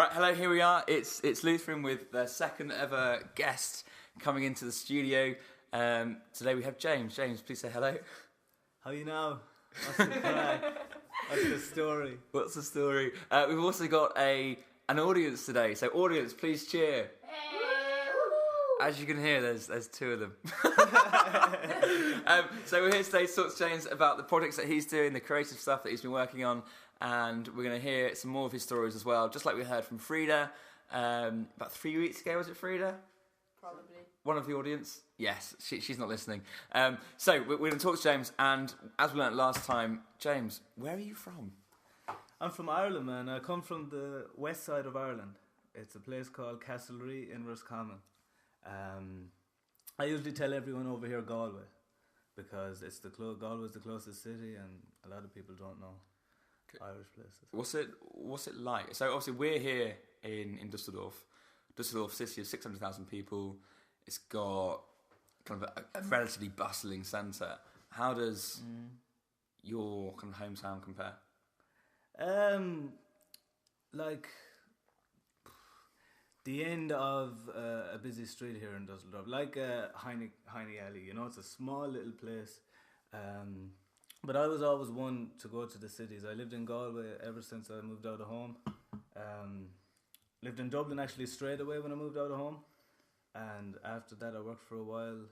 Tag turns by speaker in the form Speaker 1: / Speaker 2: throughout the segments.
Speaker 1: All right, hello, here we are. It's Louthrin with the second ever guest coming into the studio. Today we have James. James, please say hello.
Speaker 2: How you know? What's the crack? What's the story?
Speaker 1: What's the story? We've also got an audience today. So audience, please cheer. As you can hear, there's two of them. So we're here today to talk to James about the projects that he's doing, the creative stuff that he's been working on, and we're going to hear some more of his stories as well, just like we heard from Frida about 3 weeks ago. Was it Frida?
Speaker 3: Probably.
Speaker 1: One of the audience? Yes, she's not listening. So we're going to talk to James, and as we learnt last time, James, where are you from?
Speaker 2: I'm from Ireland, man. I come from the west side of Ireland. It's a place called Castlereagh in Roscommon. I usually tell everyone over here Galway because it's Galway's the closest city, and a lot of people don't know Irish places.
Speaker 1: What's it like? So obviously we're here in Düsseldorf. Düsseldorf city of 600,000 people. It's got kind of a relatively bustling centre. How does your kind of hometown compare?
Speaker 2: Like the end of a busy street here in Düsseldorf, like Heine Alley, you know, it's a small little place. But I was always one to go to the cities. I lived in Galway ever since I moved out of home. Lived in Dublin actually straight away when I moved out of home. And after that I worked for a while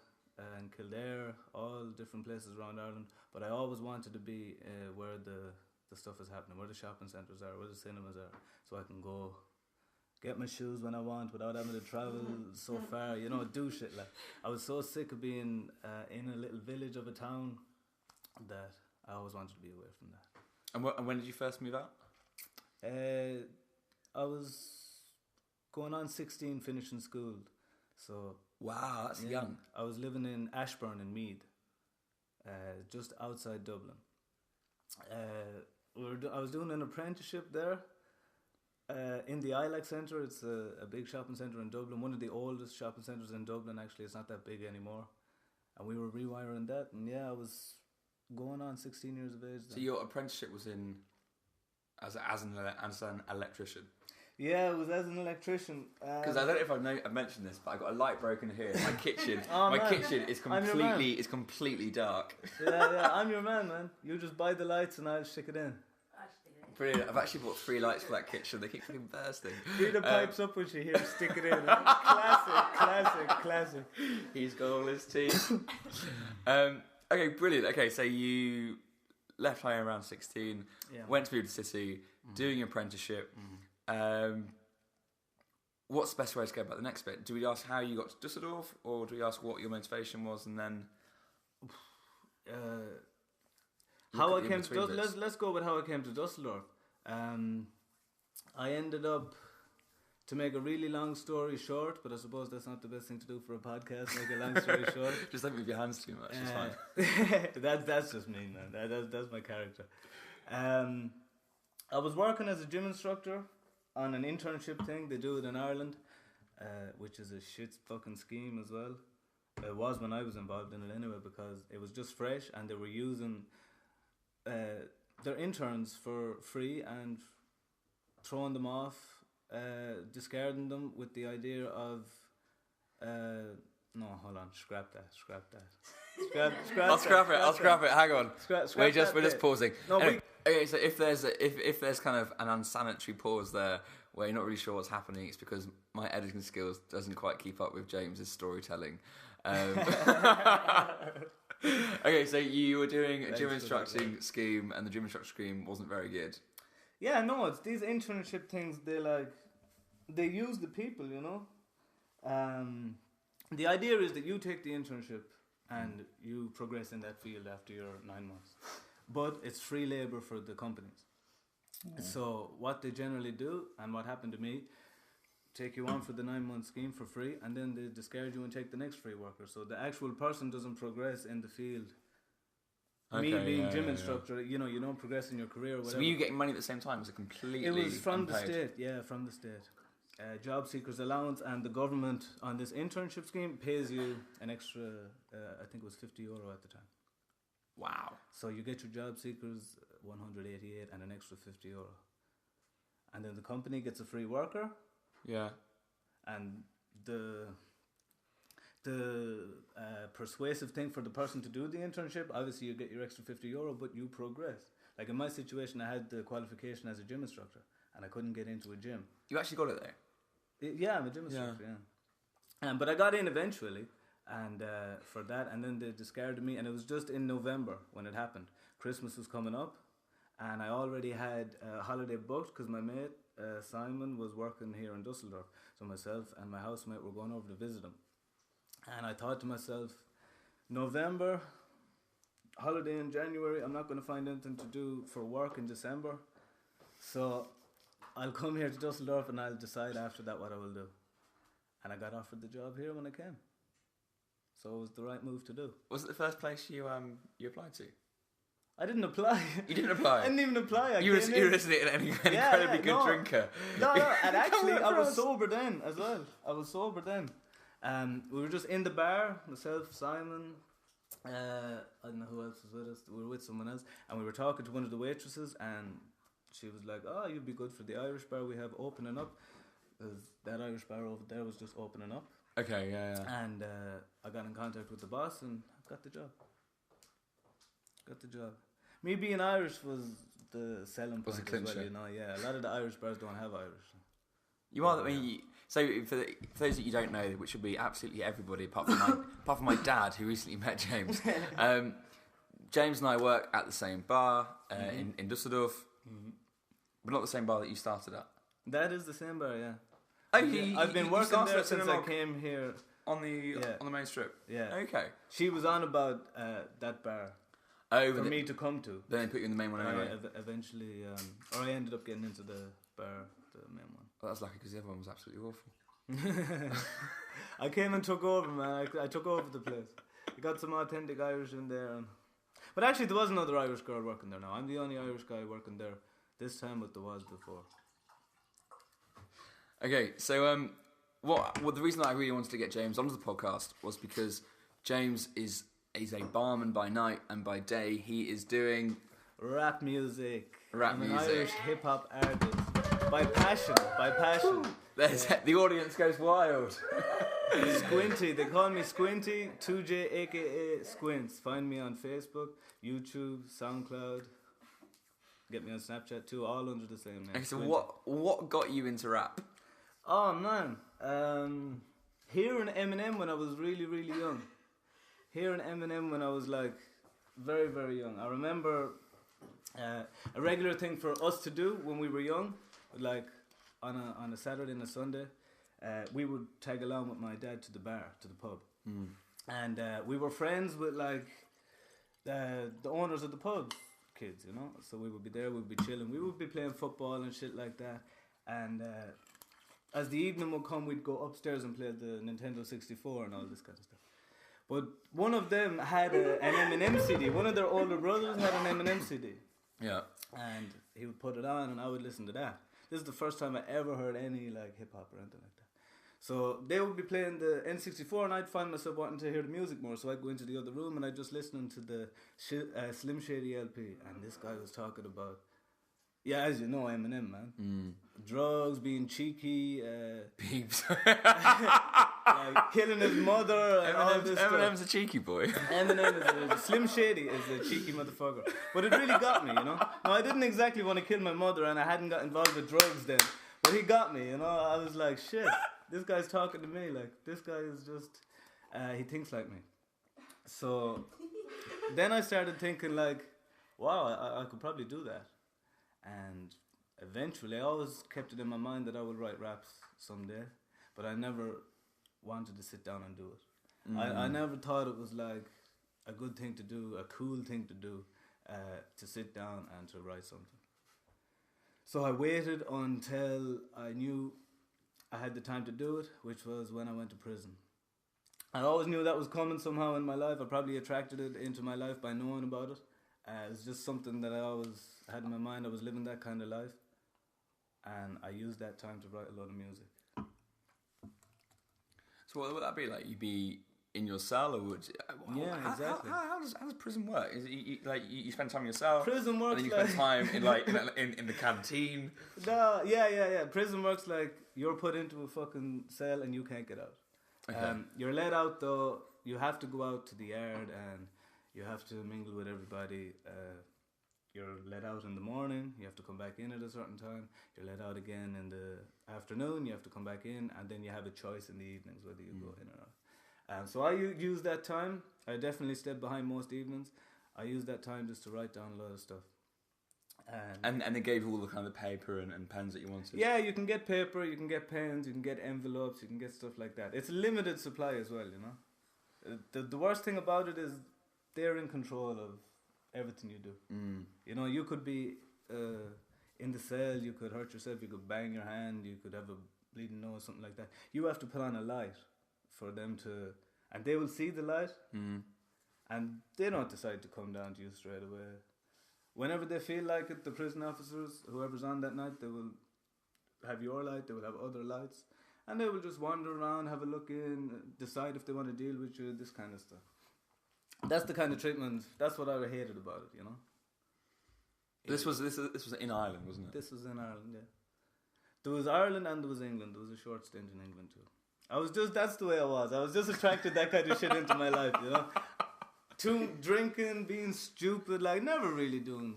Speaker 2: in Kildare, all different places around Ireland. But I always wanted to be where the stuff is happening, where the shopping centres are, where the cinemas are, so I can go get my shoes when I want without having to travel so far, you know, do shit. Like, I was so sick of being in a little village of a town that I always wanted to be away from that.
Speaker 1: And when did you first move out?
Speaker 2: I was going on 16, finishing school. So
Speaker 1: wow, that's young.
Speaker 2: I was living in Ashbourne in Meath, just outside Dublin. I was doing an apprenticeship there in the ILAC Centre. It's a big shopping centre in Dublin, one of the oldest shopping centres in Dublin. Actually, it's not that big anymore. And we were rewiring that, and I was going on 16 years of age then.
Speaker 1: So your apprenticeship was in as an electrician?
Speaker 2: Yeah, it was as an electrician.
Speaker 1: Because I don't know if I've mentioned this, but I got a light broken here in my kitchen. Kitchen is completely dark.
Speaker 2: Yeah, I'm your man. You just buy the lights and I'll stick it in.
Speaker 1: Brilliant. I've actually bought 3 lights for that kitchen. They keep fucking bursting.
Speaker 2: Frida pipes up when she hears stick it in. Classic.
Speaker 1: He's got all his teeth. Okay, brilliant. Okay, so you left home around 16, went to the city, doing your apprenticeship. What's the best way to go about the next bit? Do we ask how you got to Düsseldorf, or do we ask what your motivation was, and then
Speaker 2: how I came to Düsseldorf? Let's go with how I came to Düsseldorf. I ended up, to make a really long story short, but I suppose that's not the best thing to do for a podcast. Make a long story short.
Speaker 1: Just don't move your hands too much. It's fine.
Speaker 2: That's just me, man. That's my character. I was working as a gym instructor on an internship thing. They do it in Ireland, which is a shit fucking scheme as well. It was when I was involved in it anyway, because it was just fresh and they were using their interns for free and throwing them off, discarding them with the idea of no, hold on, scrap that.
Speaker 1: I'll scrap it. Hang on. We're just pausing.
Speaker 2: No,
Speaker 1: anyway, okay, so if there's kind of an unsanitary pause there where you're not really sure what's happening, it's because my editing skills doesn't quite keep up with James's storytelling. Okay, so you were doing a gym instructing scheme, and the gym instructor scheme wasn't very good.
Speaker 2: Yeah, no, it's these internship things. They use the people, you know. The idea is that you take the internship and you progress in that field after your 9 months, but it's free labor for the companies. Yeah. So what they generally do, and what happened to me, take you on for the 9 month scheme for free, and then they discard you and take the next free worker. So the actual person doesn't progress in the field. Okay, me being gym instructor, you know, you don't progress in your career. Or whatever.
Speaker 1: So were you getting money at the same time? Was it completely?
Speaker 2: It was from
Speaker 1: unpaid?
Speaker 2: the state. Yeah, from the state. Job seekers allowance, and the government on this internship scheme pays you an extra. I think it was €50 at the time.
Speaker 1: Wow.
Speaker 2: So you get your job seekers 188 and an extra €50. and then the company gets a free worker,
Speaker 1: Yeah.
Speaker 2: and the persuasive thing for the person to do the internship, obviously you get your extra €50, but you progress. Like in my situation, I had the qualification as a gym instructor, and I couldn't get into a gym.
Speaker 1: You actually got it there?
Speaker 2: Yeah, I'm a gym instructor, yeah. But I got in eventually, and for that, and then they discarded me, and it was just in November when it happened. Christmas was coming up, and I already had a holiday booked because my mate, Simon, was working here in Dusseldorf. So myself and my housemate were going over to visit him. And I thought to myself, November, holiday in January, I'm not going to find anything to do for work in December. So I'll come here to Dusseldorf and I'll decide after that what I will do. And I got offered the job here when I came. So it was the right move to do.
Speaker 1: Was it the first place you applied to?
Speaker 2: I didn't apply.
Speaker 1: You didn't apply?
Speaker 2: I didn't even apply.
Speaker 1: You were listening to an incredibly good drinker.
Speaker 2: No, and actually I was sober then as well. I was sober then. We were just in the bar, myself, Simon, I don't know who else was with us. We were with someone else, and we were talking to one of the waitresses, and she was like, "Oh, you'd be good for the Irish bar we have opening up." Because that Irish bar over there was just opening up.
Speaker 1: Okay, yeah.
Speaker 2: And I got in contact with the boss and got the job. Me being Irish was the selling point as well, you know. Yeah, a lot of the Irish bars don't have Irish.
Speaker 1: You are. I mean, so for those that you don't know, which would be absolutely everybody apart from my dad who recently met James. James and I work at the same bar in Dusseldorf, but not the same bar that you started at.
Speaker 2: That is the same bar, yeah.
Speaker 1: Oh,
Speaker 2: I've been working there since I came here
Speaker 1: on the main strip.
Speaker 2: Yeah.
Speaker 1: Okay.
Speaker 2: She was on about that bar. For me to come to.
Speaker 1: Then they put you in the main one anyway.
Speaker 2: Eventually, or I ended up getting into the bar, the main one.
Speaker 1: Well, that was lucky because the other one was absolutely awful.
Speaker 2: I came and took over, man. I took over the place. I got some authentic Irish in there. But actually, there was another Irish girl working there now. I'm the only Irish guy working there this time, but there was before.
Speaker 1: Okay, so what the reason I really wanted to get James onto the podcast was because James is a barman by night, and by day he is doing
Speaker 2: rap music.
Speaker 1: I'm an
Speaker 2: Irish hip hop artist by passion.
Speaker 1: The audience goes wild.
Speaker 2: Squinty, they call me Squinty, 2J aka Squints. Find me on Facebook, YouTube, SoundCloud. Get me on Snapchat too, all under the same name.
Speaker 1: Okay, so what got you into rap?
Speaker 2: Oh man, hearing Eminem when I was really, really young. Hearing Eminem when I was like very, very young. I remember a regular thing for us to do when we were young, like on a Saturday and a Sunday, we would tag along with my dad to the bar, to the pub. And we were friends with like the owners of the pub kids, you know. So we would be there, we'd be chilling, we would be playing football and shit like that. And as the evening would come, we'd go upstairs and play the Nintendo 64 and all this kind of stuff. But one of them had an Eminem CD. One of their older brothers had an Eminem CD.
Speaker 1: Yeah.
Speaker 2: And he would put it on and I would listen to that. This is the first time I ever heard any like hip hop or anything like that. So they would be playing the N64 and I'd find myself wanting to hear the music more. So I'd go into the other room and I'd just listening to the Slim Shady LP. And this guy was talking about, yeah, as you know, Eminem, man. Drugs, being cheeky.
Speaker 1: Peeps.
Speaker 2: Like killing his mother and all this
Speaker 1: Eminem's
Speaker 2: stuff.
Speaker 1: a cheeky boy.
Speaker 2: Eminem is Slim Shady is a cheeky motherfucker. But it really got me, you know. No, I didn't exactly want to kill my mother and I hadn't got involved with drugs then. But he got me, you know. I was like, shit, this guy's talking to me. Like, this guy is just, he thinks like me. So then I started thinking like, wow, I could probably do that. And eventually, I always kept it in my mind that I would write raps someday. But I never wanted to sit down and do it. I never thought it was like a good thing to do, a cool thing to do, to sit down and to write something. So I waited until I knew I had the time to do it, which was when I went to prison. I always knew that was coming somehow in my life. I probably attracted it into my life by knowing about it. It's just something that I always had in my mind. I was living that kind of life. And I used that time to write a lot of music.
Speaker 1: So what would that be like? You'd be in your cell, or would you,
Speaker 2: exactly.
Speaker 1: How does prison work? Is it you spend time in your cell?
Speaker 2: Prison works
Speaker 1: and then you
Speaker 2: like
Speaker 1: spend time in the canteen.
Speaker 2: No, yeah. Prison works like you're put into a fucking cell and you can't get out.
Speaker 1: Okay.
Speaker 2: You're let out though. You have to go out to the yard and you have to mingle with everybody. You're let out in the morning. You have to come back in at a certain time. You're let out again in the afternoon. You have to come back in, and then you have a choice in the evenings whether you go in or not. So I use that time. I definitely stayed behind most evenings. I use that time just to write down a lot of stuff.
Speaker 1: And they gave you all the kind of paper and pens that you wanted.
Speaker 2: Yeah, you can get paper, you can get pens, you can get envelopes, you can get stuff like that. It's a limited supply as well, you know. The worst thing about it is they're in control of everything you do. You know, you could be in the cell, you could hurt yourself, you could bang your hand, you could have a bleeding nose, something like that. You have to put on a light for them to, and they will see the light, and they don't decide to come down to you straight away. Whenever they feel like it, the prison officers, whoever's on that night, they will have your light, they will have other lights, and they will just wander around, have a look in, decide if they want to deal with you, this kind of stuff. That's the kind of treatment, that's what I hated about it, you know.
Speaker 1: This was in Ireland, wasn't it?
Speaker 2: This was in Ireland, yeah. There was Ireland and there was England. There was a short stint in England too. That's the way I was. I was just attracted that kind of shit into my life, you know. Drinking, being stupid, like never really doing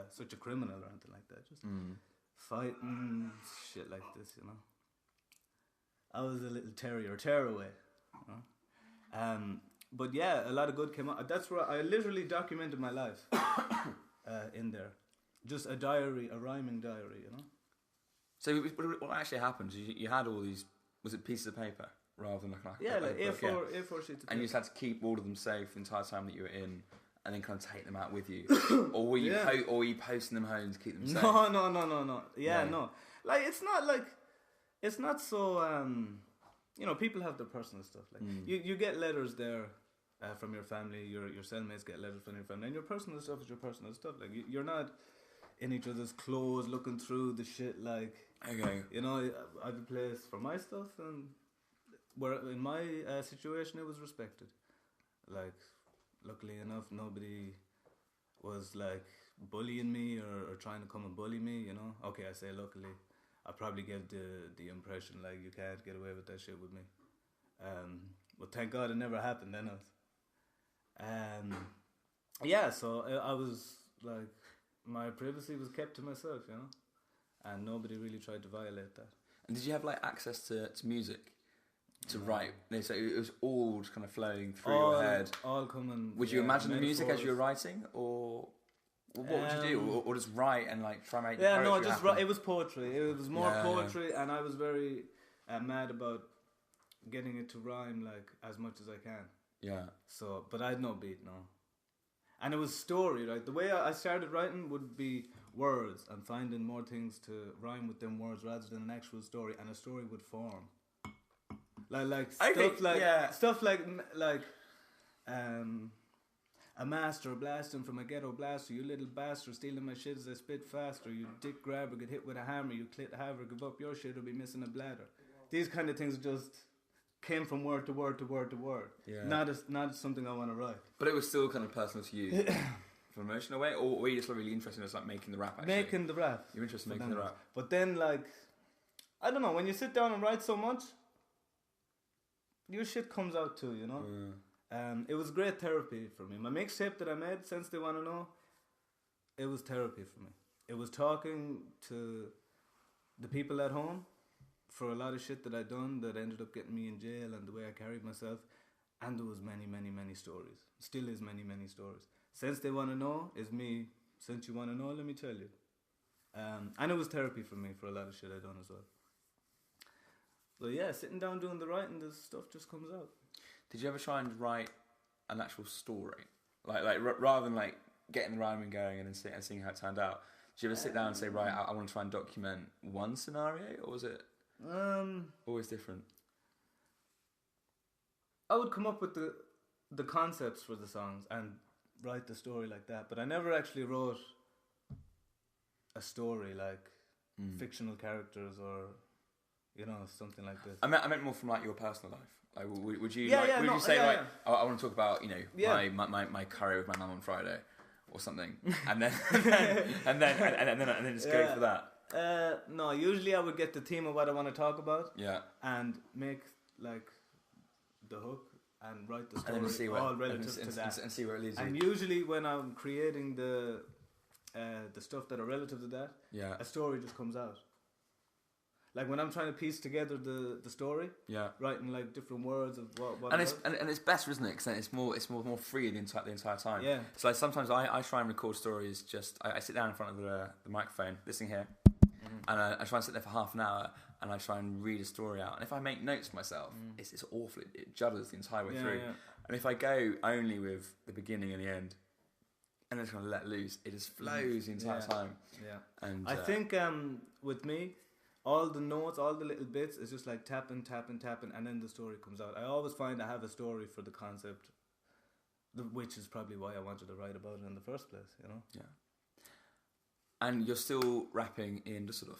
Speaker 2: such a criminal or anything like that. Just fighting, shit like this, you know. I was a little tearaway, you know. But yeah, a lot of good came out. That's where I literally documented my life in there. Just a diary, a rhyming diary, you know.
Speaker 1: So what actually happened? You had all these, was it pieces of paper rather than like
Speaker 2: A4 sheets of paper.
Speaker 1: And you just had to keep all of them safe the entire time that you were in, and then kind of take them out with you, or were you posting them home to keep them safe?
Speaker 2: No. Yeah, no. Like it's not so. You know, people have their personal stuff. Like you get letters there from your family. Your cellmates get letters from your family, and your personal stuff is your personal stuff. Like you're not in each other's clothes, looking through the shit. Like,
Speaker 1: okay,
Speaker 2: you know, I have a place for my stuff, and where in my situation it was respected. Like, luckily enough, nobody was like bullying me or trying to come and bully me. You know, okay, I say luckily. I probably gave the impression like you can't get away with that shit with me. But thank God it never happened then. Yeah, so I was like, my privacy was kept to myself, you know, and nobody really tried to violate that.
Speaker 1: And did you have like access to music to write? So it was all just kind of flowing through your head.
Speaker 2: All coming.
Speaker 1: Would you imagine the music as you were writing, or what would you do, or just write and like try and make?
Speaker 2: Yeah, no, just write. It was poetry. It was more poetry, and I was very mad about getting it to rhyme like as much as I can. Yeah. So, but I had no beat, no. And it was story, right? The way I started writing would be words and finding more things to rhyme with them words rather than an actual story, and a story would form. Stuff like a master blasting from a ghetto blaster, you little bastard stealing my shit as I spit faster, you dick grabber get hit with a hammer, you clit haver, give up your shit or be missing a bladder. These kind of things just came from word to word to word to word. Yeah. Not something I want to write.
Speaker 1: But it was still kind of personal to you from an emotional way, or were you just really interested in just like making the rap actually?
Speaker 2: Making the rap.
Speaker 1: You're interested in making the rap.
Speaker 2: But then like, I don't know, when you sit down and write so much, your shit comes out too, you know? Yeah. It was great therapy for me. My mixtape that I made, Since They Wanna Know, it was therapy for me. It was talking to the people at home for a lot of shit that I'd done that ended up getting me in jail and the way I carried myself. And there was many, many, many stories. Still is many, many stories. Since They Wanna Know is me. Since you wanna know, let me tell you. And it was therapy for me for a lot of shit I'd done as well. So yeah, sitting down doing the writing, this stuff just comes out.
Speaker 1: Did you ever try and write an actual story? Like rather than like getting the rhyming going and seeing how it turned out, did you ever sit down and say, right, I want to try and document one scenario, or was it always different?
Speaker 2: I would come up with the concepts for the songs and write the story like that, but I never actually wrote a story like fictional characters or, you know, something like this.
Speaker 1: I meant more from like your personal life. Like, would you
Speaker 2: Yeah,
Speaker 1: like?
Speaker 2: yeah,
Speaker 1: would
Speaker 2: no,
Speaker 1: you say
Speaker 2: yeah,
Speaker 1: like,
Speaker 2: yeah.
Speaker 1: oh, I want to talk about
Speaker 2: Yeah.
Speaker 1: my curry with my mum on Friday, or something, and then and then just go
Speaker 2: Yeah.
Speaker 1: for that.
Speaker 2: No, usually I would get the theme of what I want to talk about
Speaker 1: Yeah.
Speaker 2: and make like the hook and write the
Speaker 1: And
Speaker 2: story
Speaker 1: then see
Speaker 2: all relative to that.
Speaker 1: and see where it leads you.
Speaker 2: And usually when I'm creating the stuff that are relative to that,
Speaker 1: Yeah.
Speaker 2: a story just comes out. Like when I'm trying to piece together the story,
Speaker 1: Yeah.
Speaker 2: writing like different words of what
Speaker 1: And
Speaker 2: it
Speaker 1: it's
Speaker 2: was.
Speaker 1: and it's best, isn't it? Because then it's more free the entire time.
Speaker 2: Yeah.
Speaker 1: So like sometimes I try and record stories. Just I sit down in front of the microphone, this thing here, and I try and sit there for half an hour, and I try and read a story out. And if I make notes myself, it's awful. It judders the entire way through.
Speaker 2: Yeah.
Speaker 1: And if I go only with the beginning and the end, and then just kind of let loose, it just flows the entire time.
Speaker 2: Yeah.
Speaker 1: And
Speaker 2: I think with me, all the notes, all the little bits, is just like tapping, and then the story comes out. I always find I have a story for the concept, which is probably why I wanted to write about it in the first place, you know?
Speaker 1: Yeah. And you're still rapping in Düsseldorf?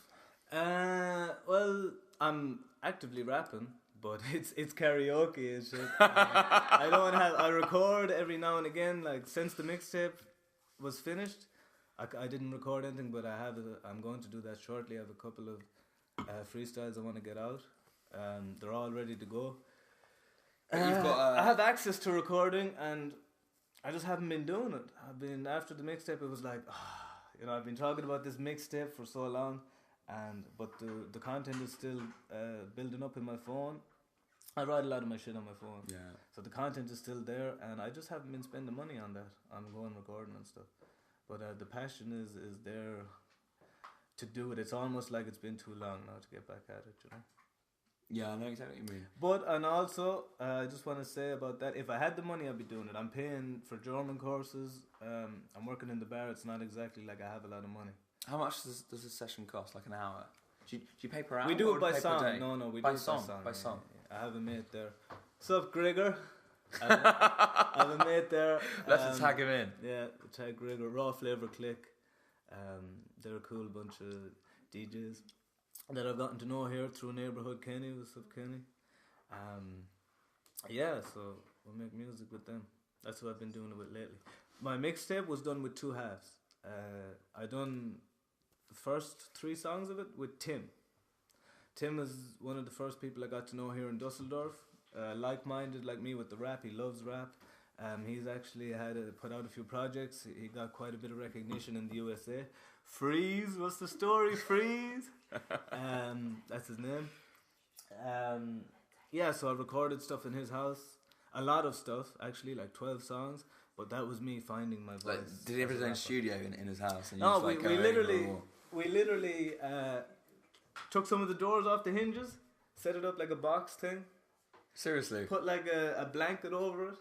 Speaker 2: Well, I'm actively rapping, but it's karaoke and shit. I record every now and again, like since the mixtape was finished. I didn't record anything, but I'm going to do that shortly. I have a couple of freestyles I want to get out. They're all ready to go.
Speaker 1: You've got
Speaker 2: I have access to recording, and I just haven't been doing it. After the mixtape, it was like, I've been talking about this mixtape for so long, but the content is still building up in my phone. I write a lot of my shit on my phone, so the content is still there, and I just haven't been spending money on that. I'm going recording and stuff. But the passion is there to do it. It's almost like it's been too long now to get back at it, you know?
Speaker 1: Yeah, I know exactly what you mean.
Speaker 2: And also, I just want to say about that, if I had the money, I'd be doing it. I'm paying for German courses. I'm working in the bar. It's not exactly like I have a lot of money.
Speaker 1: How much does a session cost? Like an hour? Do you pay per hour?
Speaker 2: We do
Speaker 1: or
Speaker 2: it by
Speaker 1: pay per
Speaker 2: song.
Speaker 1: day?
Speaker 2: No, we
Speaker 1: by
Speaker 2: do
Speaker 1: song,
Speaker 2: it by song.
Speaker 1: by song.
Speaker 2: Yeah. I have a mate there. Sup, Gregor? I have a mate there.
Speaker 1: Let's tag him in.
Speaker 2: Yeah, tag Gregor. Raw Flavor Click. They're a cool bunch of DJs that I've gotten to know here through neighborhood Kenny. What's up, Kenny? So we'll make music with them. That's what I've been doing it with lately. My mixtape was done with two halves. I done the first 3 songs of it with Tim. Tim is one of the first people I got to know here in Dusseldorf. Like-minded like me with the rap. He loves rap. He's actually put out a few projects. He got quite a bit of recognition in the USA. Freeze, what's the story? Freeze. That's his name. So I recorded stuff in his house. A lot of stuff, actually, like 12 songs. But that was me finding my voice.
Speaker 1: Like, did he have his own studio in his house? And you
Speaker 2: No,
Speaker 1: just, like,
Speaker 2: we literally took some of the doors off the hinges, set it up like a box thing.
Speaker 1: Seriously?
Speaker 2: Put like a blanket over it,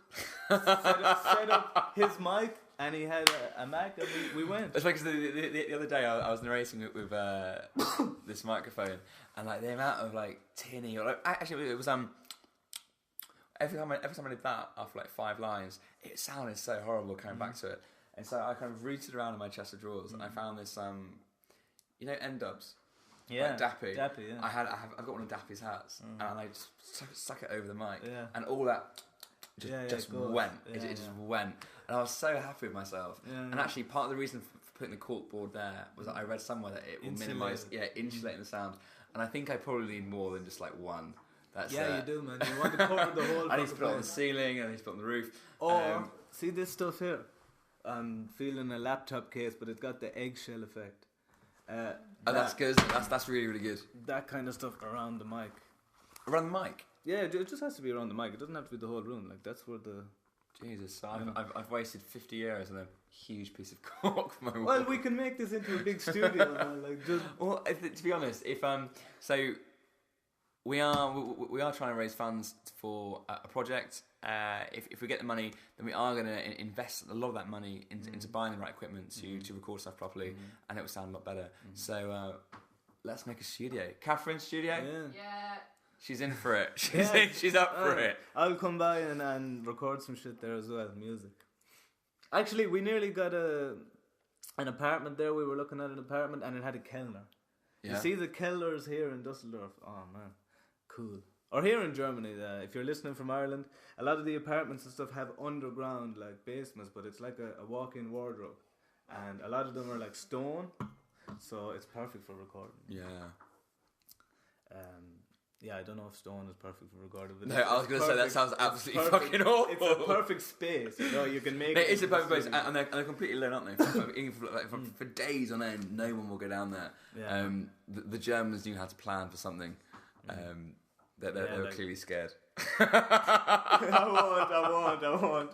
Speaker 2: set up his mic, and he had a Mac, and we went.
Speaker 1: It's because the other day I was narrating it with this microphone, and like the amount of like tinny, or like actually it was every time I did that after like 5 lines, it sounded so horrible coming back to it, and so I kind of rooted around in my chest of drawers, and I found this N-dubs.
Speaker 2: Yeah,
Speaker 1: like Dappy.
Speaker 2: Yeah.
Speaker 1: I've got one of Dappy's hats, and I just stuck it over the mic,
Speaker 2: Yeah.
Speaker 1: and all that just went.
Speaker 2: Yeah,
Speaker 1: It just went, and I was so happy with myself.
Speaker 2: Yeah,
Speaker 1: and actually, part of the reason for putting the cork board there was that I read somewhere that it will minimise, insulating the sound. And I think I probably need more than just like one. That's
Speaker 2: you do, man. You want to cover the whole.
Speaker 1: I need to put it on the ceiling, and I need to put it on the roof.
Speaker 2: Or see this stuff here. I'm feeling a laptop case, but it's got the eggshell effect.
Speaker 1: That's good. That's really, really good.
Speaker 2: That kind of stuff around the mic.
Speaker 1: Around the mic?
Speaker 2: Yeah, it just has to be around the mic. It doesn't have to be the whole room. Like that's where the.
Speaker 1: Jesus, so I've wasted 50 years on a huge piece of cork for my wall.
Speaker 2: Well, we can make this into a big studio. Man. Like just.
Speaker 1: Well, to be honest, if so, we are trying to raise funds for a project. If we get the money, then we are going to invest a lot of that money into buying the right equipment to record stuff properly, and it will sound a lot better. So let's make a studio. Catherine's studio?
Speaker 3: Yeah.
Speaker 1: She's in for it. She's up for it.
Speaker 2: I'll come by and record some shit there as well, music. Actually, we nearly got an apartment there. We were looking at an apartment and it had a Kellner. Yeah. You see the Kellners here in Dusseldorf? Oh, man. Cool. or here in Germany, if you're listening from Ireland, a lot of the apartments and stuff have underground like basements, but it's like a walk-in wardrobe, and a lot of them are like stone, so it's perfect for recording.
Speaker 1: Yeah.
Speaker 2: Yeah, I don't know if stone is perfect for recording. But
Speaker 1: No, I was going to say that sounds absolutely fucking awful.
Speaker 2: It's a perfect space. You know, you can make it.
Speaker 1: It's a perfect space, and they're completely alone, aren't they? For days on end, no one will go down there.
Speaker 2: Yeah.
Speaker 1: The Germans knew how to plan for something. They were clearly scared.
Speaker 2: I won't.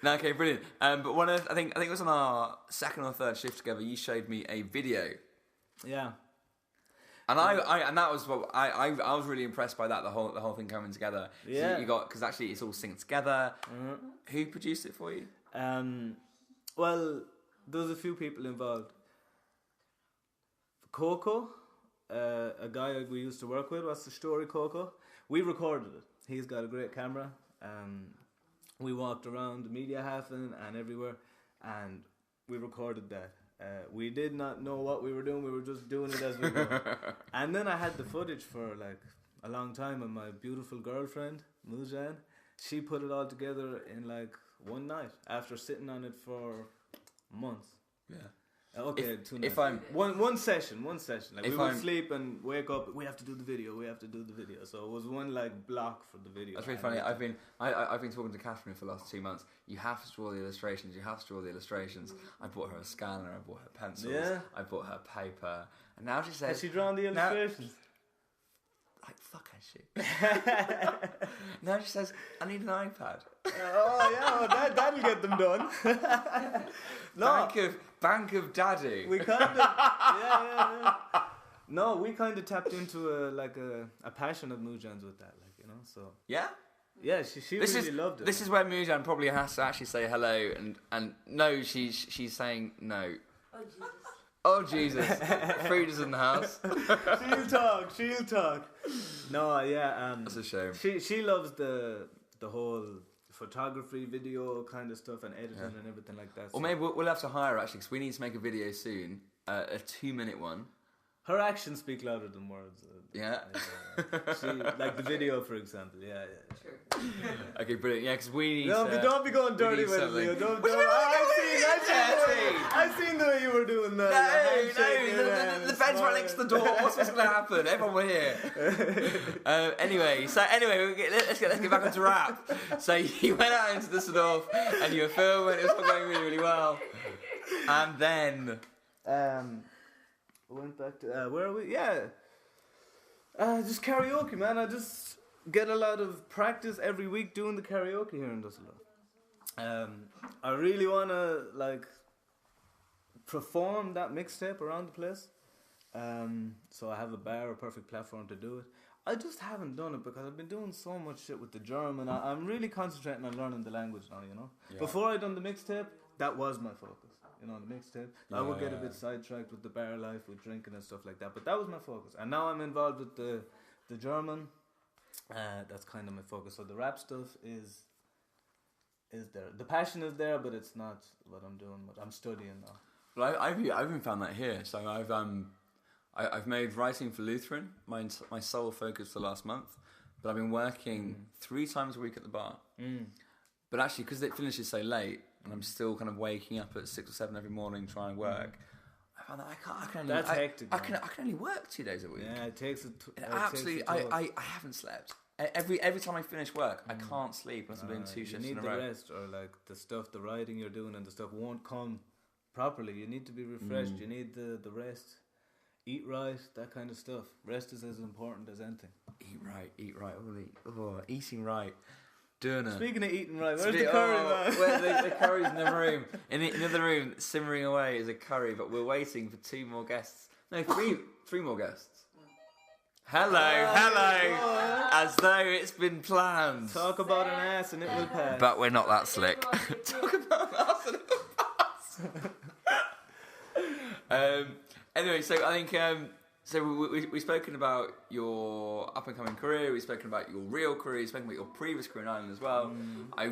Speaker 1: No, okay, brilliant. But I think it was on our second or third shift together. You showed me a video.
Speaker 2: Yeah.
Speaker 1: And that was what I was really impressed by that, the whole thing coming together.
Speaker 2: Yeah.
Speaker 1: So you got, because actually it's all synced together. Mm-hmm. Who produced it for you?
Speaker 2: Well, there was a few people involved. Coco, a guy we used to work with, what's the story, Coco? We recorded it. He's got a great camera. We walked around the media haven and everywhere, and we recorded that. We did not know what we were doing. We were just doing it as we go. And then I had the footage for like a long time, and my beautiful girlfriend, Mujan, she put it all together in like one night after sitting on it for months. Yeah. Okay, 2 nights. One session. Like we would sleep and wake up. We have to do the video. So it was one like block for the video.
Speaker 1: That's really funny. I've been talking to Catherine for the last 2 months. You have to draw the illustrations. I bought her a scanner. I bought her pencils. Yeah. I bought her paper. And now she says,
Speaker 2: has she drawn the illustrations?
Speaker 1: Like, fuck has she? Now she says, I need an iPad.
Speaker 2: That'll get them done. No.
Speaker 1: Bank of Daddy.
Speaker 2: We kind of, yeah. No, we kind of tapped into a passion of Mujan's with that, like, you know. So
Speaker 1: yeah,
Speaker 2: yeah. She really loved it.
Speaker 1: This is where Mujan probably has to actually say hello, and no, she's saying no. Oh Jesus! Frida's in the house.
Speaker 2: She'll talk. No, yeah.
Speaker 1: That's a shame.
Speaker 2: She loves the whole photography, video kind of stuff, and editing and everything like that.
Speaker 1: Or maybe we'll have to hire her actually, because we need to make a video soon, a 2-minute one.
Speaker 2: Her actions speak louder than words.
Speaker 1: Yeah.
Speaker 2: She, like the video, for example. Yeah. Sure.
Speaker 1: Okay, brilliant. Yeah, because we need.
Speaker 2: Don't be going dirty with it, Leo. Don't. I've seen the way you were doing that.
Speaker 1: No. The bed's right next to the door. What's going to happen? Everyone were here. Anyway, let's get back onto rap. So you went out into Düsseldorf and you were filming. It was all going really, really well. And then.
Speaker 2: Went back to where are we? Yeah, just karaoke, man. I just get a lot of practice every week doing the karaoke here in Düsseldorf. I really wanna like perform that mixtape around the place. So I have a perfect platform to do it. I just haven't done it because I've been doing so much shit with the German. I'm really concentrating on learning the language now. You know, before I done the mixtape, that was my focus. You know, the mixtape. I would get a bit sidetracked with the bar life, with drinking and stuff like that. But that was my focus. And now I'm involved with the German. That's kind of my focus. So the rap stuff is there. The passion is there, but it's not what I'm doing. What I'm studying now.
Speaker 1: Well, I've even found that here. So I've made writing for Louthrin my sole focus for the last month. But I've been working 3 times a week at the bar. But actually, because it finishes so late, and I'm still kind of waking up at 6 or 7 every morning trying to work. I found that I can only.
Speaker 2: That's hectic.
Speaker 1: I can only work 2 days a week.
Speaker 2: Yeah, it takes
Speaker 1: absolutely. I haven't slept. Every time I finish work, I can't sleep unless I'm doing 2 shifts in a row.
Speaker 2: You need the rest, or like the writing you're doing and the stuff won't come properly. You need to be refreshed. You need the rest. Eat right, that kind of stuff. Rest is as important as anything.
Speaker 1: Eat right. Eating right. Doing
Speaker 2: Speaking of eating right, where's the curry, man?
Speaker 1: Where the curry's in the room. In the other room, simmering away is a curry, but we're waiting for 2 more guests. No, 3 more guests. Hello. As though it's been planned.
Speaker 2: Talk about an ass and it will pass.
Speaker 1: But we're not that slick. Talk about an ass and it will pass. Anyway, so I think... So we've spoken about your up-and-coming career, we've spoken about your real career, we've spoken about your previous career in Ireland as well.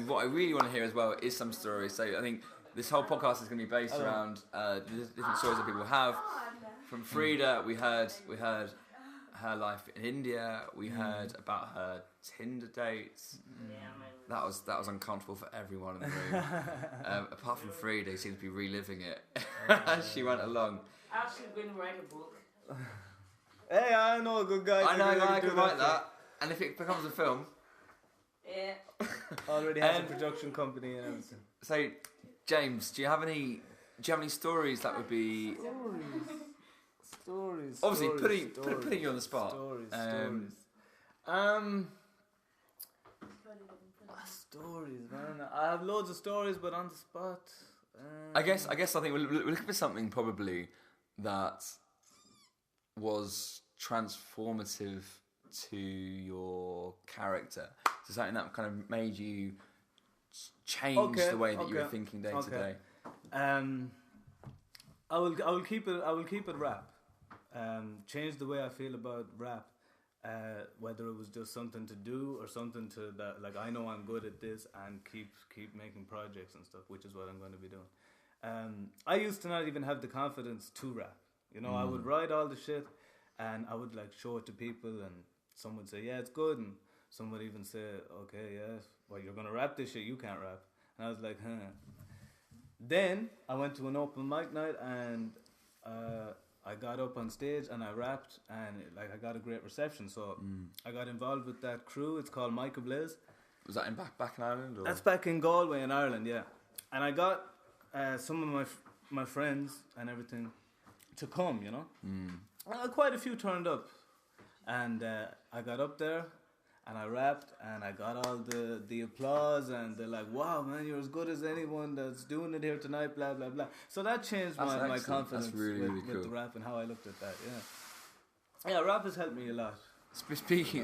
Speaker 1: What I really want to hear as well is some stories. So I think this whole podcast is going to be based around the different stories that people have. From Frida, we heard her life in India. We heard about her Tinder dates. That was uncomfortable for everyone in the room. Apart from Frida, who seemed to be reliving it as she went along.
Speaker 3: I actually going to write a book.
Speaker 2: Hey, I know a good guy.
Speaker 1: I know I can write that. And if it becomes a film...
Speaker 3: Yeah.
Speaker 2: Already has a production company and everything.
Speaker 1: So, James, do you have any stories that would be...
Speaker 2: Stories.
Speaker 1: Obviously, putting you on the spot.
Speaker 2: Stories. Stories, man. I have loads of stories, but on the spot.
Speaker 1: I guess I think we're looking for something probably that was transformative to your character. So something that kind of made you change the way that you were thinking day to day.
Speaker 2: I will keep it rap. Change the way I feel about rap. Whether it was just something to do or something to that, like I know I'm good at this and keep making projects and stuff, which is what I'm going to be doing. I used to not even have the confidence to rap. You know, I would write all the shit and I would like show it to people and some would say, yeah, it's good, and some would even say, okay, yeah, well, you're going to rap this shit, you can't rap. And I was like, huh. Then I went to an open mic night and I got up on stage and I rapped and I got a great reception. So I got involved with that crew. It's called Michael Blaze.
Speaker 1: Was that back in Ireland? Or?
Speaker 2: That's back in Galway in Ireland, yeah. And I got some of my friends and everything to come, you know. Quite a few turned up. And I got up there and I rapped and I got all the applause and they're like, wow, man, you're as good as anyone that's doing it here tonight, blah, blah, blah. So that changed my confidence with the rap and how I looked at that, yeah. Yeah, rap has helped me a lot.
Speaker 1: Speaking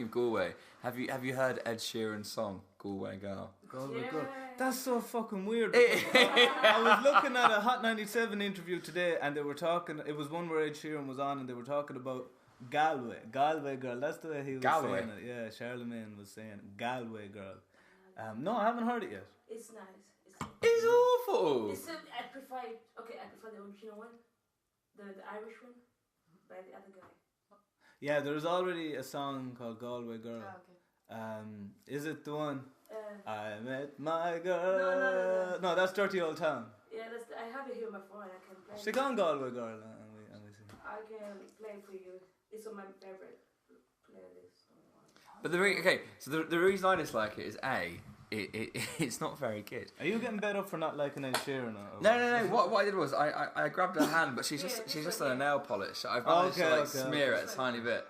Speaker 1: of Galway, have you heard Ed Sheeran's song, Galway Girl?
Speaker 2: Galway Girl. That's so fucking weird. I was looking at a Hot 97 interview today and they were talking, it was one where Ed Sheeran was on and they were talking about Galway Girl. That's the way he was saying it. Yeah, Charlemagne was saying Galway Girl. No, I haven't heard it yet.
Speaker 3: It's nice.
Speaker 1: It's awful.
Speaker 3: I prefer the original one, the Irish one, by the other guy.
Speaker 2: Yeah, there's already a song called Galway Girl.
Speaker 3: Oh, okay.
Speaker 2: Is it the one? I met my girl. No, that's Dirty Old Town.
Speaker 3: Yeah, I have it here on my phone. I can play.
Speaker 2: Stick on Galway Girl and we see.
Speaker 3: I can play it for you. It's on my favorite playlist.
Speaker 1: But the reason I dislike it is it's not very good.
Speaker 2: Are you getting better for not liking Ed Sheeran?
Speaker 1: No. What I did was I grabbed her hand, but she's just done a nail polish. I've managed to smear it a tiny bit.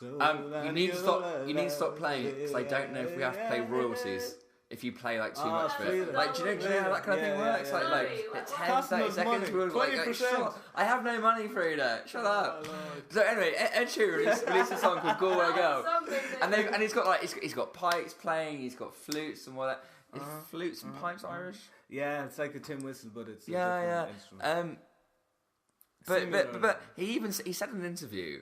Speaker 1: You need to stop playing it because I don't know if we have to pay royalties if you play like too much of it. Like, do you know how that kind of thing works?
Speaker 2: Yeah.
Speaker 1: Like 10, 30 seconds. I have no money, Frida. Shut up. So anyway, Ed Sheeran released a song called Galway Girl, and he's got he's got pipes playing, he's got flutes and all that. Is flutes and pipes Irish?
Speaker 2: Yeah, it's like a tin whistle, but it's a
Speaker 1: different instrument. But he said in an interview,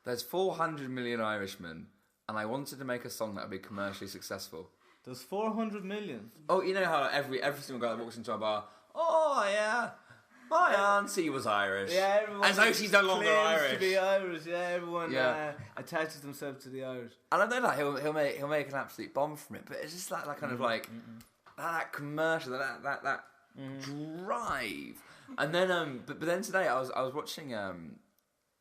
Speaker 1: there's 400 million Irishmen, and I wanted to make a song that would be commercially successful.
Speaker 2: There's 400 million.
Speaker 1: Oh, you know how every single guy that walks into a bar, oh yeah, my auntie was Irish.
Speaker 2: Yeah, everyone.
Speaker 1: And so she's no longer Irish.
Speaker 2: To be Irish, yeah. Everyone attaches themselves to the Irish.
Speaker 1: And I know that he'll make an absolute bomb from it, but it's just that kind of like that commercial, that drive. And then but then today I was watching.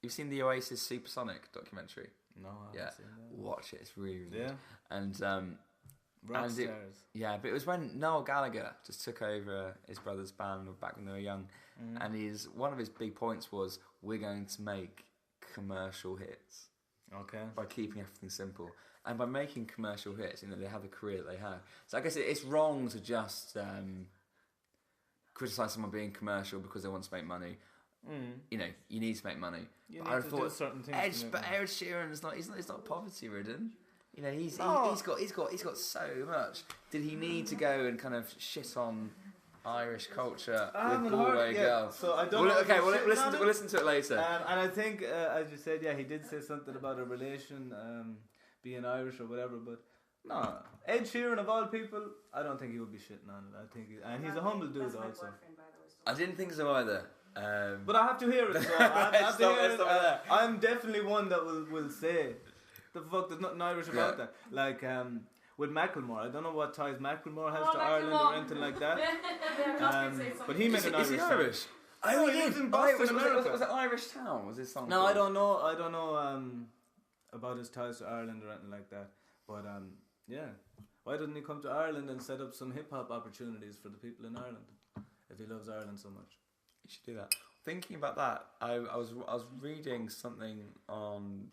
Speaker 1: You've seen the Oasis Supersonic documentary?
Speaker 2: No, I haven't seen that.
Speaker 1: Watch it. It's really good.
Speaker 2: Yeah.
Speaker 1: And
Speaker 2: rock stars.
Speaker 1: Yeah, but it was when Noel Gallagher just took over his brother's band back when they were young, and one of his big points was, we're going to make commercial hits.
Speaker 2: Okay. By
Speaker 1: keeping everything simple. And by making commercial hits, they have the career that they have. So I guess it's wrong to just criticise someone being commercial because they want to make money. You need to make money.
Speaker 2: You need to do certain things.
Speaker 1: Ed Sheeran is not poverty ridden. He's got so much. Did he need to go and kind of shit on Irish culture with Galway Girl?
Speaker 2: So I don't know.
Speaker 1: Okay, we'll listen to it later.
Speaker 2: And I think, as you said, he did say something about a relation being Irish or whatever. But no, Ed Sheeran of all people, I don't think he would be shitting on it. I think, and he's a humble dude also.
Speaker 1: I didn't think so either.
Speaker 2: But I have to hear it. So I have to hear it. I'm definitely one that will say, the fuck, there's nothing Irish about that. Like with Macklemore, I don't know what ties Macklemore has to Ireland or anything like that. But he made an Irish song.
Speaker 1: Irish?
Speaker 2: Oh, he lives in Boston, America.
Speaker 1: Was it Irish Town? Was his song?
Speaker 2: No, I don't know about his ties to Ireland or anything like that. But yeah, why doesn't he come to Ireland and set up some hip hop opportunities for the people in Ireland if he loves Ireland so much?
Speaker 1: You should do that. Thinking about that, I was reading something on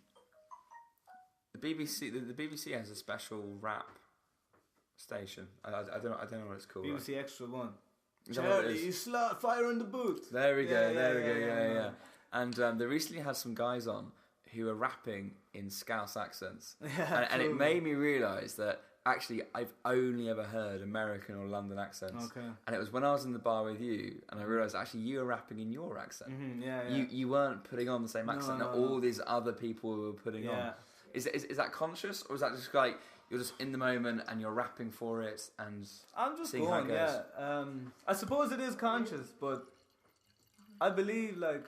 Speaker 1: the BBC. The BBC has a special rap station. I don't know what it's called.
Speaker 2: BBC Extra 1.
Speaker 1: Charlie,
Speaker 2: fire in the booth.
Speaker 1: There we go. Yeah. And they recently had some guys on who were rapping in Scouse accents, and it made me realise that actually I've only ever heard American or London accents.
Speaker 2: Okay.
Speaker 1: And it was when I was in the bar with you, and I realised actually you were rapping in your accent.
Speaker 2: Mm-hmm,
Speaker 1: You weren't putting on the same accent that all these other people were putting on. Is that conscious, or is that just like you're just in the moment and you're rapping for it and
Speaker 2: I'm just
Speaker 1: seeing
Speaker 2: going,
Speaker 1: how it goes?
Speaker 2: I suppose it is conscious, but I believe like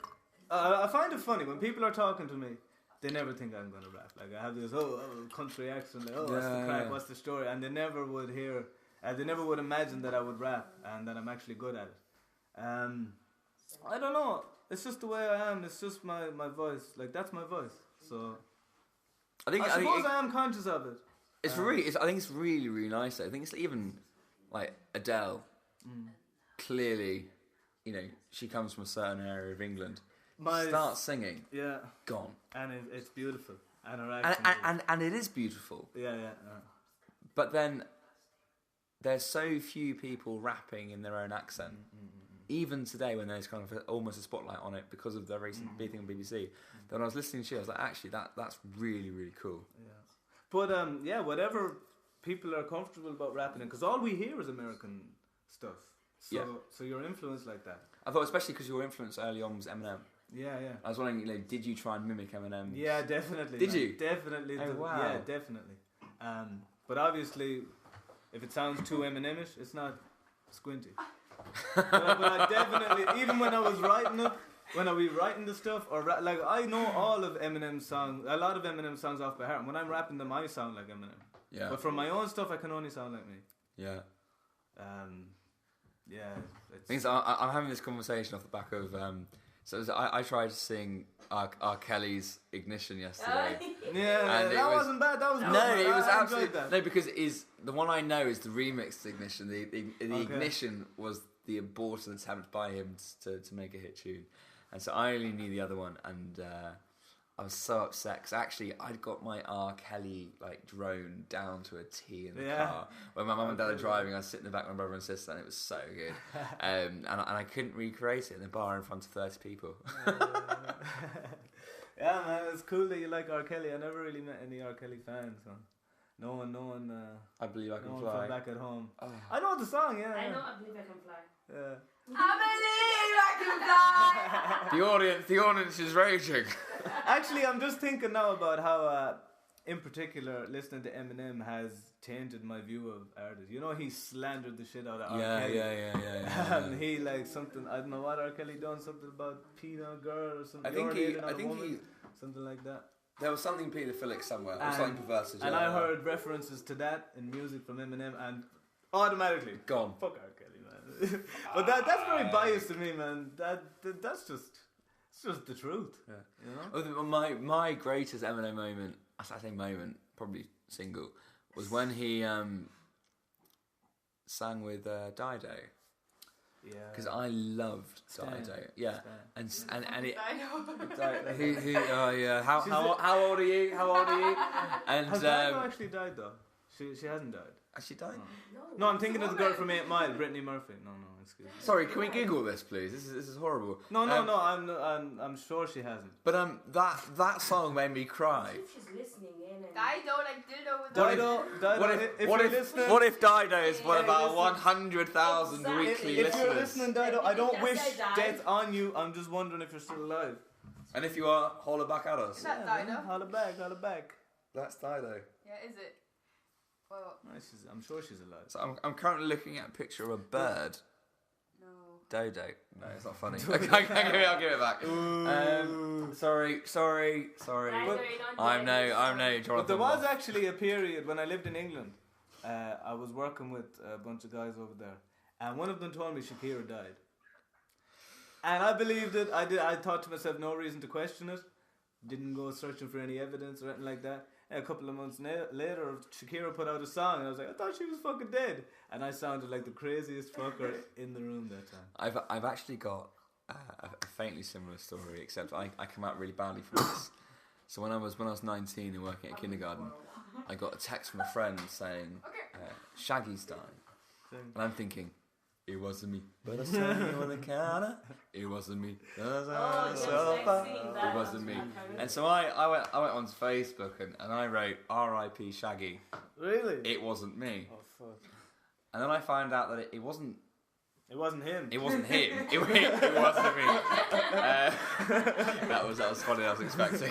Speaker 2: I find it funny when people are talking to me. They never think I'm gonna rap. Like I have this country accent. Like what's the crack? What's the story? And they never would hear. They never would imagine that I would rap and that I'm actually good at it. I don't know. It's just the way I am. It's just my voice. Like that's my voice. So I suppose I am conscious of it.
Speaker 1: It's I think it's really, really nice. I think it's even like Adele. Clearly, she comes from a certain area of England. Starts singing.
Speaker 2: Yeah.
Speaker 1: Gone.
Speaker 2: And it's beautiful. And her accent.
Speaker 1: And it is beautiful.
Speaker 2: Yeah.
Speaker 1: But then there's so few people rapping in their own accent. Even today, when there's kind of almost a spotlight on it because of the recent big thing on BBC. Then when I was listening to you, I was like, actually, that's really, really cool.
Speaker 2: Yeah. But whatever people are comfortable about rapping in, because all we hear is American stuff. So you're influenced like that.
Speaker 1: I thought, especially because your influence early on was Eminem.
Speaker 2: Yeah.
Speaker 1: I was wondering, did you try and mimic Eminem?
Speaker 2: Yeah, definitely.
Speaker 1: Did you?
Speaker 2: Definitely.
Speaker 1: Oh, wow.
Speaker 2: Yeah, definitely. But obviously, if it sounds too Eminem-ish, it's not Squinty. but I definitely, even when I was writing it, when I was writing the stuff, like I know all of Eminem's songs, a lot of Eminem songs off by heart. And when I'm rapping them, I sound like Eminem.
Speaker 1: Yeah.
Speaker 2: But from my own stuff, I can only sound like me.
Speaker 1: Yeah.
Speaker 2: Yeah.
Speaker 1: I'm having this conversation off the back of. I tried to sing R. Kelly's Ignition yesterday.
Speaker 2: Yeah, that wasn't bad. That was good.
Speaker 1: No, it was
Speaker 2: I
Speaker 1: absolutely
Speaker 2: that.
Speaker 1: No, because it is the one I know is the remixed Ignition. The Ignition was the aborted attempt by him to make a hit tune, and so I only knew the other one, and I was so upset because actually I'd got my R. Kelly drone down to a T in the car. When my mum and dad are driving, I was sitting in the back with my brother and sister, and it was so good. And I couldn't recreate it in the bar in front of 30 people.
Speaker 2: Yeah, man, it's cool that you like R. Kelly. I never really met any R. Kelly fans, man. No one.
Speaker 1: I Believe I Can
Speaker 2: no
Speaker 1: Fly.
Speaker 2: one from back at home.
Speaker 1: Oh.
Speaker 2: I know the song. Yeah.
Speaker 3: I know. I believe I can fly.
Speaker 2: Yeah.
Speaker 3: I believe I can fly.
Speaker 1: The audience is raging.
Speaker 2: Actually, I'm just thinking now about how, in particular, listening to Eminem has tainted my view of artists. He slandered the shit out of R. Kelly.
Speaker 1: Yeah.
Speaker 2: And he something, I don't know what R. Kelly done, something about peanut girl or something.
Speaker 1: I think he
Speaker 2: something like that.
Speaker 1: There was something pedophilic somewhere, or something perverse.
Speaker 2: And I heard references to that in music from Eminem, and automatically
Speaker 1: gone.
Speaker 2: Fuck R. Kelly, man. But that's very biased to me, man. That's just. It's just the truth. Yeah.
Speaker 1: My greatest Eminem moment, I say moment, probably single, was when he sang with Dido. Yeah. Because I loved Dido. Yeah.
Speaker 3: Stan.
Speaker 1: And it. How old are you? And
Speaker 2: has Dido actually died though? She hasn't died.
Speaker 1: Has she died?
Speaker 2: No, I'm thinking of the girl from 8 Mile, Brittany Murphy. No, excuse me.
Speaker 1: Sorry, can we Google this, please? This is horrible.
Speaker 2: No. I'm sure she hasn't.
Speaker 1: But that song made me cry.
Speaker 3: She's listening in.
Speaker 1: What if Dido is one of our 100,000 weekly
Speaker 2: if
Speaker 1: listeners?
Speaker 2: You're listening, Dido, I don't wish death on you. I'm just wondering if you're still alive.
Speaker 1: And if you are, holler back at us.
Speaker 4: Is that Dido?
Speaker 2: Holler back.
Speaker 1: That's Dido.
Speaker 4: Yeah, is it? Well,
Speaker 2: I'm sure she's alive.
Speaker 1: So I'm currently looking at a picture of a bird.
Speaker 4: No.
Speaker 1: dodo. No, it's not funny. I'll give it back. Sorry. I'm no Jonathan.
Speaker 2: But there was actually a period when I lived in England. I was working with a bunch of guys over there, and one of them told me Shakira died. And I believed it. I thought to myself, no reason to question it. Didn't go searching for any evidence or anything like that. And a couple of months later, Shakira put out a song, and I was like, I thought she was fucking dead. And I sounded like the craziest fucker in the room that time.
Speaker 1: I've actually got a faintly similar story, except I come out really badly from this. So when I was 19 and working at kindergarten, I got a text from a friend saying, Shaggy's dying. And I'm thinking, it wasn't me, but I saw you on the counter. It wasn't me. It wasn't me. And so I went onto Facebook and I wrote R.I.P. Shaggy.
Speaker 2: Really?
Speaker 1: It wasn't me.
Speaker 2: Oh fuck.
Speaker 1: And then I found out that it wasn't.
Speaker 2: It wasn't him.
Speaker 1: It wasn't him. It wasn't me. That was funny. I was expecting.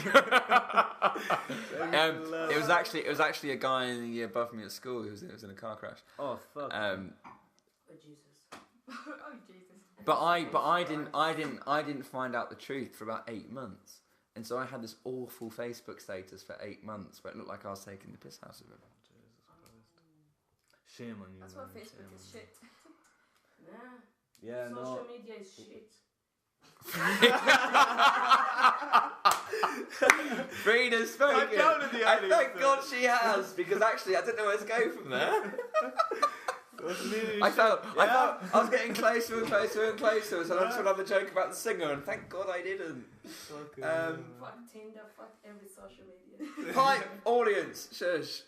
Speaker 1: It was actually a guy in the year above me at school who was in a car crash.
Speaker 2: Oh fuck.
Speaker 3: Jesus. Oh Jesus.
Speaker 1: But I didn't find out the truth for about 8 months, and so I had this awful Facebook status for 8 months where it looked like I was taking the piss out of him.
Speaker 2: Jesus Christ. Shame on you.
Speaker 4: That's what Facebook is shit.
Speaker 3: Nah.
Speaker 2: Yeah,
Speaker 3: Social media is shit.
Speaker 1: Frida's spoken. And thank God she has, because actually I didn't know where to go from there. I felt I was getting closer and closer and closer, so I just want to have a joke about the singer, and thank God I didn't.
Speaker 3: Fuck Tinder, fuck every social media.
Speaker 1: Pipe audience, shush.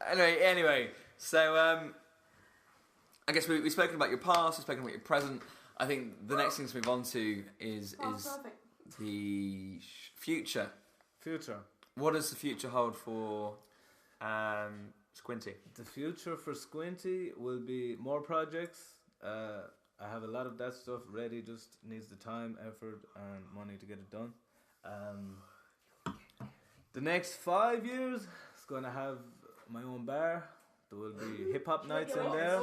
Speaker 1: Anyway, so I guess we've spoken about your past, we've spoken about your present. I think the next thing to move on to is the future.
Speaker 2: Future.
Speaker 1: What does the future hold for Squinty?
Speaker 2: The future for Squinty will be more projects. I have a lot of that stuff ready, just needs the time, effort and money to get it done. The next 5 years is going to have my own bar. There will be hip hop nights in there.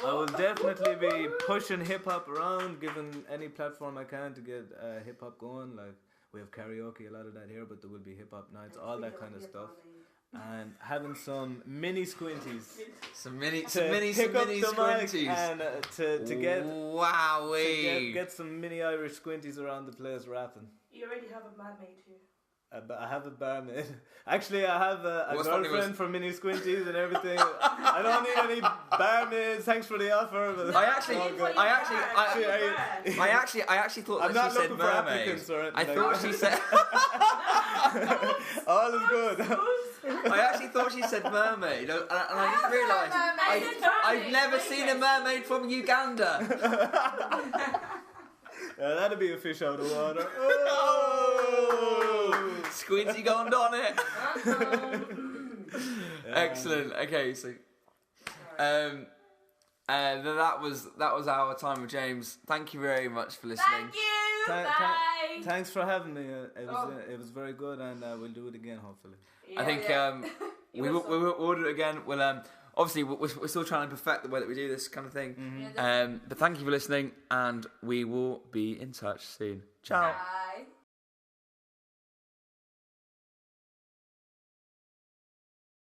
Speaker 2: I will definitely be pushing hip hop around, giving any platform I can to get hip hop going. Like, we have karaoke, a lot of that here, but there will be hip hop nights, all that kind of stuff. And having some mini Squinties.
Speaker 1: Some mini Squinties.
Speaker 2: And to get some mini Irish Squinties around the place rapping.
Speaker 3: You already have a barmaid here.
Speaker 2: I have a barmaid. Actually, I have a girlfriend for mini Squinties and everything. I don't need any barmaids. Thanks for the offer. But
Speaker 1: I actually thought that she said mermaid. I thought she said.
Speaker 2: All is good.
Speaker 1: I actually thought she said mermaid, and I just realised I've never seen a mermaid from Uganda.
Speaker 2: That'd be a fish out of water.
Speaker 1: Oh! Squinty gone on it. Excellent. Okay, so that was our time with James. Thank you very much for listening.
Speaker 4: Thank you. Bye.
Speaker 2: Thanks for having me. It was very good, and we'll do it again hopefully.
Speaker 1: I think we'll do it again. We'll obviously we're still trying to perfect the way that we do this kind of thing.
Speaker 2: Mm-hmm.
Speaker 1: But thank you for listening, and we will be in touch soon. Ciao.
Speaker 4: Bye.